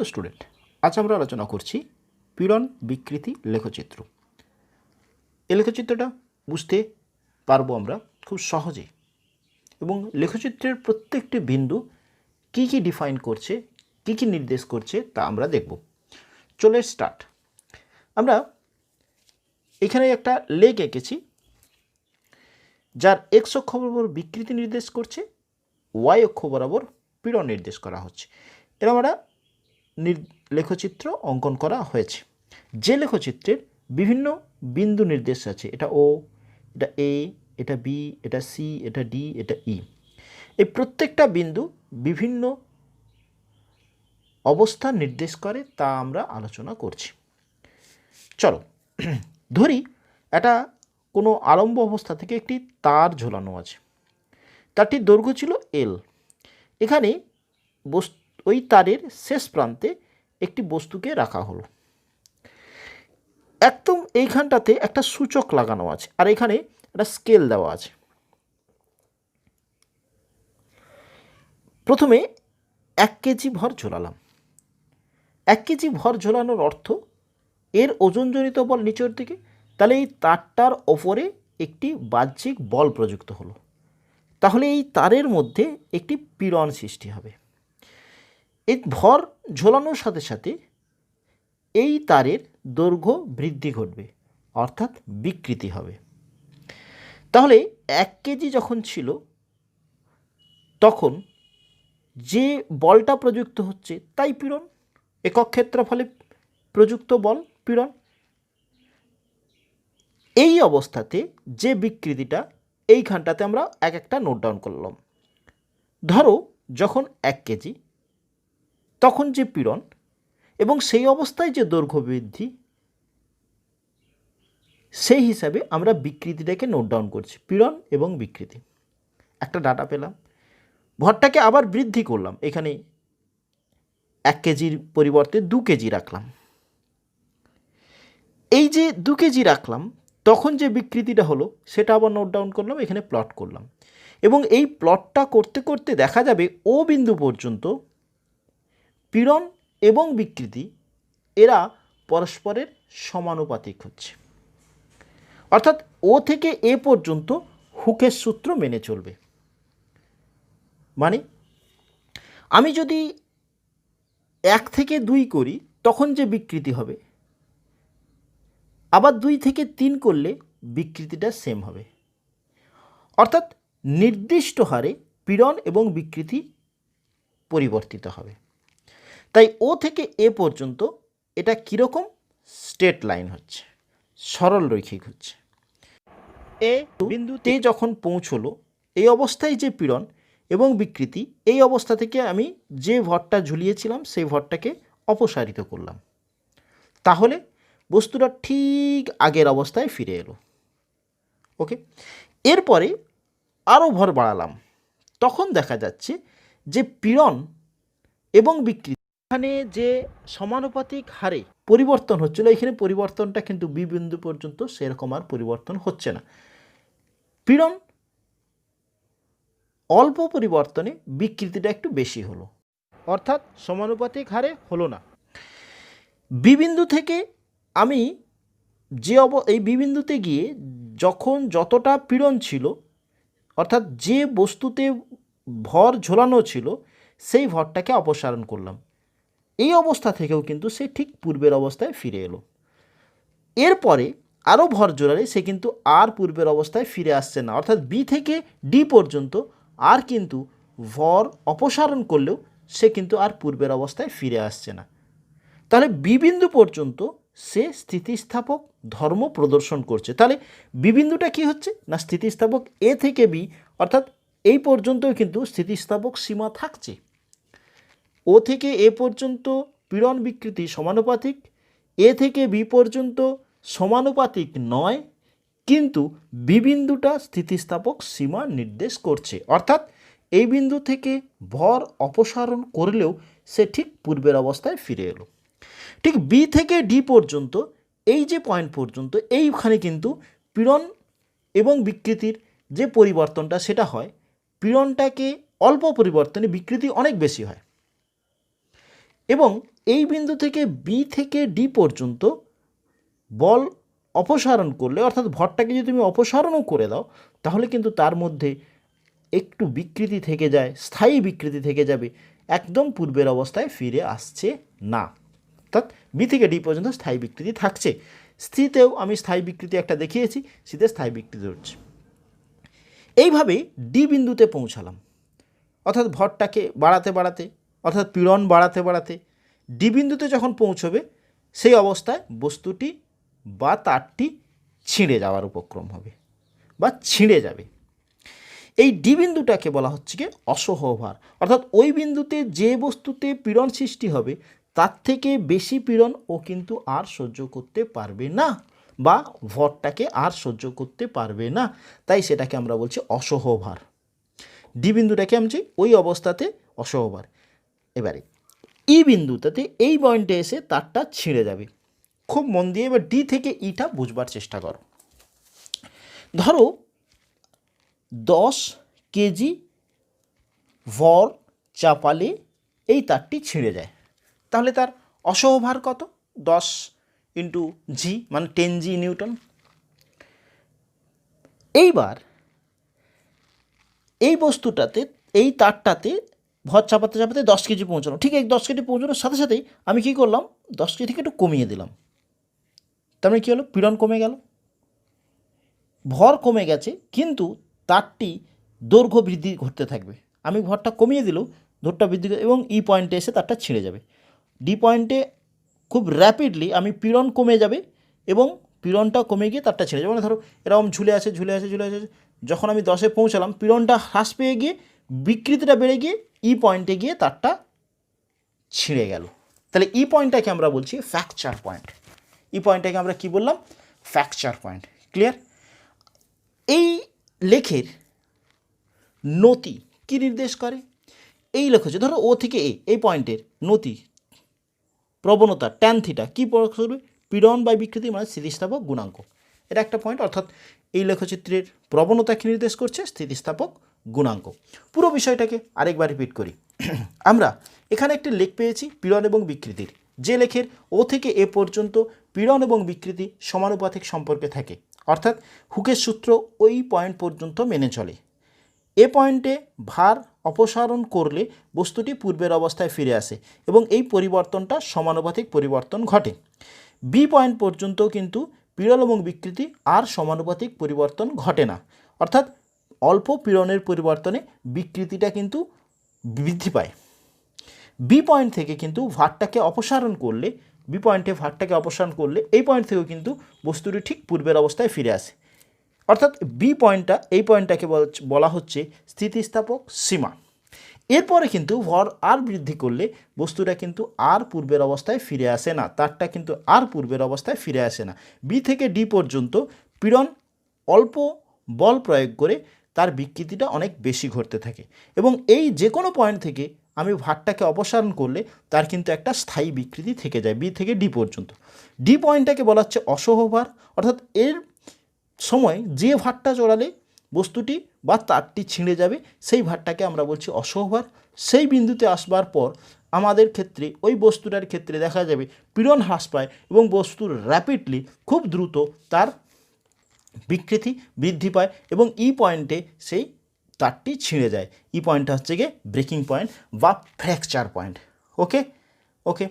Hello student, আজ আমরা আলোচনা করছি পীড়ন বিকৃতি লেখচিত্র। এই লেখচিত্রটা বুঝতে পারবো আমরা খুব সহজেই, এবং লেখচিত্রের প্রত্যেকটি বিন্দু কি কি ডিফাইন করছে, কি কি নির্দেশ করছে তা আমরা দেখব। চলে স্টার্ট। আমরা এখানে একটা লেখ এঁকেছি যার এক্স অক্ষ বরাবর বিকৃতি নির্দেশ করছে, ওয়াই অক্ষ বরাবর পীড়ন নির্দেশ করা হচ্ছে। এরকম একটা লেখচিত্র অঙ্কন করা হয়েছে, যে লেখচিত্রের বিভিন্ন বিন্দু নির্দেশ আছে। এটা ও, এটা এ, এটা বি, এটা সি, এটা ডি, এটা ই। এই প্রত্যেকটা বিন্দু বিভিন্ন অবস্থান নির্দেশ করে, তা আমরা আলোচনা করছি। চলো ধরি এটা কোনো আরম্ভ অবস্থা থেকে একটি তার ঝোলানো আছে। তারটির দৈর্ঘ্য ছিল এল। এখানে ওই তারের শেষ প্রান্তে একটি বস্তুকে রাখা হলো। একদম এইখানটাতে একটা সূচক লাগানো আছে, আর এখানে একটা স্কেল দেওয়া আছে। প্রথমে 1 কেজি ভর ঝোলালাম। 1 কেজি ভর ঝোলানোর অর্থ এর ওজনজনিত বল নিচের দিকে, তাহলে এই তারটার ওপরে একটি বাহ্যিক বল প্রযুক্ত হলো। তাহলে এই তারের মধ্যে একটি পীড়ন সৃষ্টি হবে। এই ভর ঝোলানোর সাথে সাথে এই তারের দৈর্ঘ্য বৃদ্ধি ঘটবে, অর্থাৎ বিকৃতি হবে। তাহলে 1 কেজি যখন ছিল তখন যে বলটা প্রযুক্ত হচ্ছে তাই পীড়ন, একক ক্ষেত্রফলে প্রযুক্ত বল পীড়ন। এই অবস্থাতে যে বিকৃতিটা এইখানটাতে আমরা এক একটা নোট ডাউন করলাম। ধরো যখন 1 কেজি তখন যে পীড়ন এবং সেই অবস্থায় যে দৈর্ঘ্য বৃদ্ধি, সেই হিসাবে আমরা বিকৃতিটাকে নোট ডাউন করছি, পীড়ন এবং বিকৃতি। একটা ডাটা পেলাম, ভরটাকে আবার বৃদ্ধি করলাম, এখানে 1 কেজির পরিবর্তে 2 কেজি রাখলাম। এই যে 2 কেজি রাখলাম তখন যে বিকৃতিটা হলো সেটা আবার নোট ডাউন করলাম, এখানে প্লট করলাম। এবং এই প্লটটা করতে করতে দেখা যাবে ও বিন্দু পর্যন্ত পীড়ন এবং বিকৃতি এরা পরস্পরের সমানুপাতিক হচ্ছে। অর্থাৎ ও থেকে এ পর্যন্ত হুকের সূত্র মেনে চলবে। মানে আমি যদি 1 থেকে 2 করি তখন যে বিকৃতি হবে, আবার 2 থেকে 3 করলে বিকৃতিটা সেম হবে। অর্থাৎ নির্দিষ্ট হারে পীড়ন এবং বিকৃতি পরিবর্তিত হবে। তাই ও থেকে এ পর্যন্ত এটা কীরকম স্ট্রেট লাইন হচ্ছে, সরল রৈখিক হচ্ছে। এ বিন্দুতে যখন পৌঁছলো এই অবস্থায় যে পীড়ন এবং বিকৃতি, এই অবস্থা থেকে আমি যে ভরটা ঝুলিয়েছিলাম সেই ভরটাকে অপসারিত করলাম, তাহলে বস্তুটা ঠিক আগের অবস্থায় ফিরে এলো। ওকে, এরপরে আরও ভর বাড়ালাম, তখন দেখা যাচ্ছে যে পীড়ন এবং বিকৃতি এখানে যে সমানুপাতিক হারে পরিবর্তন হচ্ছিল, এখানে পরিবর্তনটা কিন্তু বি বিন্দু পর্যন্ত সেরকম আর পরিবর্তন হচ্ছে না। পীড়ন অল্প পরিবর্তনে বিকৃতিটা একটু বেশি হলো, অর্থাৎ সমানুপাতিক হারে হলো না। বি বিন্দু থেকে আমি এই বি বিন্দুতে গিয়ে যখন যতটা পীড়ন ছিল, অর্থাৎ যে বস্তুতে ভর ঝোলানো ছিল সেই ভরটাকে অপসারণ করলাম, এই অবস্থা থেকেও কিন্তু সে ঠিক পূর্বের অবস্থায় ফিরে এলো। এরপরে আরও ভর জোড়ালে সে কিন্তু আর পূর্বের অবস্থায় ফিরে আসছে না, অর্থাৎ বি থেকে ডি পর্যন্ত আর কিন্তু ভর অপসারণ করলেও সে কিন্তু আর পূর্বের অবস্থায় ফিরে আসছে না। তাহলে বি বিন্দু পর্যন্ত সে স্থিতিস্থাপক ধর্ম প্রদর্শন করছে। তাহলে বি বিন্দুটা কী হচ্ছে না, স্থিতিস্থাপক এ থেকে বি, অর্থাৎ এই পর্যন্তও কিন্তু স্থিতিস্থাপক সীমা থাকছে। ও থেকে এ পর্যন্ত পীড়ন বিকৃতি সমানুপাতিক, এ থেকে বি পর্যন্ত সমানুপাতিক নয়, কিন্তু বি বিন্দুটা স্থিতিস্থাপক সীমা নির্দেশ করছে। অর্থাৎ এই বিন্দু থেকে ভর অপসারণ করলেও সে ঠিক পূর্বের অবস্থায় ফিরে এলো। ঠিক বি থেকে ডি পর্যন্ত এই যে পয়েন্ট পর্যন্ত, এইখানে কিন্তু পীড়ন এবং বিকৃতির যে পরিবর্তনটা সেটা হয়, পীড়নটাকে অল্প পরিবর্তনে বিকৃতি অনেক বেশি হয়। এবং এই বিন্দু থেকে বি থেকে ডি পর্যন্ত বল অপসারণ করলে, অর্থাৎ ভরটাকে যদি তুমি অপসারণও করে দাও, তাহলে কিন্তু তার মধ্যে একটু বিকৃতি থেকে যায়, স্থায়ী বিকৃতি থেকে যাবে, একদম পূর্বের অবস্থায় ফিরে আসছে না। অর্থাৎ বি থেকে ডি পর্যন্ত স্থায়ী বিকৃতি থাকছে। স্থিতেও আমি স্থায়ী বিকৃতি একটা দেখিয়েছি, স্থিতে স্থায়ী বিকৃতি হচ্ছে। এইভাবে ডি বিন্দুতে পৌঁছালাম, অর্থাৎ ভরটাকে বাড়াতে বাড়াতে, অর্থাৎ পীড়ন বাড়াতে বাড়াতে ডি বিন্দুতে যখন পৌঁছবে, সেই অবস্থায় বস্তুটি বা তারটি ছিঁড়ে যাওয়ার উপক্রম হবে বা ছিঁড়ে যাবে। এই ডি বিন্দুটাকে বলা হচ্ছে কি অসহ্য ভার, অর্থাৎ ওই বিন্দুতে যে বস্তুতে পীড়ন সৃষ্টি হবে তার থেকে বেশি পীড়ন ও কিন্তু আর সহ্য করতে পারবে না, বা ভরটাকে আর সহ্য করতে পারবে না, তাই সেটাকে আমরা বলছি অসহ্য ভার। ডি বিন্দুটাকে আমি ওই অবস্থাতে অসহ্য ভার। এবারে ই বিন্দুটাতে এই পয়েন্টে এসে তারটা ছিঁড়ে যাবে। খুব মন দিয়ে এবার ডি থেকে ইটা বুঝবার চেষ্টা করো। ধরো 10 কেজি ভর চাপালে এই তারটি ছিঁড়ে যায়, তাহলে তার অসহ্য ভার কত? 10 ইন্টু জি, মানে 10 জি নিউটন। এইবার এই বস্তুটাতে, এই তারটাতে ভর চাপাতে চাপাতে 10 কেজি পৌঁছানো, ঠিক এই 10 কেজি পৌঁছানোর সাথে সাথেই আমি কী করলাম, 10 কেজি থেকে একটু কমিয়ে দিলাম। তার মানে কী হলো, পীড়ন কমে গেল, ভর কমে গেছে, কিন্তু তারটি দৈর্ঘ্য বৃদ্ধি ঘটতে থাকবে। আমি ভরটা কমিয়ে দিলেও দৈর্ঘ্যটা বৃদ্ধি এবং ই পয়েন্টে এসে তারটা ছিঁড়ে যাবে। ডি পয়েন্টে খুব র্যাপিডলি আমি পীড়ন কমে যাবে এবং পীড়নটা কমে গিয়ে তারটা ছেড়ে যাবে। মানে ধরো এরকম ঝুলে আছে, যখন আমি 10-এ পৌঁছালাম, পীড়নটা হ্রাস পেয়ে গিয়ে বিকৃতিটা বেড়ে গিয়ে ই পয়েন্টে গিয়ে তারটা ছিঁড়ে গেল। তাহলে ই পয়েন্টটাকে আমরা বলছি ফ্র্যাকচার পয়েন্ট। ই পয়েন্টটাকে আমরা কি বললাম? Fracture point. ক্লিয়ার? এই লেখের নতি কি নির্দেশ করে? এই লেখ হচ্ছে, ধরো ও থেকে এ, এই পয়েন্টের নতি প্রবণতা ট্যান থিটা কী প্রকাশ করবে? পীড়ন বা বিকৃতি মানে স্থিতিস্থাপক গুণাঙ্ক। এটা একটা পয়েন্ট। অর্থাৎ এই লেখচিত্রের প্রবণতাকে নির্দেশ করছে স্থিতিস্থাপক গুণাঙ্ক। পুরো বিষয়টাকে আরেকবার রিপিট করি। আমরা এখানে একটি লেখ পেয়েছি পীড়ন এবং বিকৃতির, যে লেখের ও থেকে এ পর্যন্ত পীড়ন এবং বিকৃতি সমানুপাতিক সম্পর্কে থাকে, অর্থাৎ হুকের সূত্র ওই পয়েন্ট পর্যন্ত মেনে চলে। এ পয়েন্টে ভার অপসারণ করলে বস্তুটি পূর্বের অবস্থায় ফিরে আসে এবং এই পরিবর্তনটা সমানুপাতিক পরিবর্তন ঘটে। বি পয়েন্ট পর্যন্ত কিন্তু পীড়ন এবং বিকৃতি আর সমানুপাতিক পরিবর্তন ঘটে না, অর্থাৎ অল্প পীড়নের পরিবর্তনে বিকৃতিটা কিন্তু বৃদ্ধি পায়। বি পয়েন্ট থেকে কিন্তু ভারটাকে অপসারণ করলে, বি পয়েন্টে ভারটাকে অপসারণ করলে এই পয়েন্ট থেকেও কিন্তু বস্তুটি ঠিক পূর্বের অবস্থায় ফিরে আসে। অর্থাৎ বি পয়েন্টটা, এই পয়েন্টটাকে বলা হচ্ছে স্থিতিস্থাপক সীমা। এরপরে কিন্তু ভর আর বৃদ্ধি করলে বস্তুটা কিন্তু আর পূর্বের অবস্থায় ফিরে আসে না, তারটা কিন্তু আর পূর্বের অবস্থায় ফিরে আসে না। বি থেকে ডি পর্যন্ত পীড়ন অল্প বল প্রয়োগ করে তার বিকৃতিটা অনেক বেশি ঘটতে থাকে এবং এই যে কোনো পয়েন্ট থেকে আমি ভারটাকে অপসারণ করলে তার কিন্তু একটা স্থায়ী বিকৃতি থেকে যায় বি থেকে ডি পর্যন্ত। ডি পয়েন্টটাকে বলা হচ্ছে অসহ্য ভার, অর্থাৎ এর সময় যে ভারটা চড়ালে বস্তুটি বা তারটি ছিঁড়ে যাবে সেই ভারটাকে আমরা বলছি অসহ্য ভার। সেই বিন্দুতে আসবার পর আমাদের ক্ষেত্রে, ওই বস্তুটার ক্ষেত্রে দেখা যাবে পীড়ন হ্রাস পায় এবং বস্তুর র্যাপিডলি খুব দ্রুত তার বিকৃতি বৃদ্ধি পায় এবং ই পয়েন্টে সেই তারটি ছিঁড়ে যায়। ই পয়েন্টটা হচ্ছে গিয়ে ব্রেকিং পয়েন্ট বা ফ্র্যাকচার পয়েন্ট। ওকে।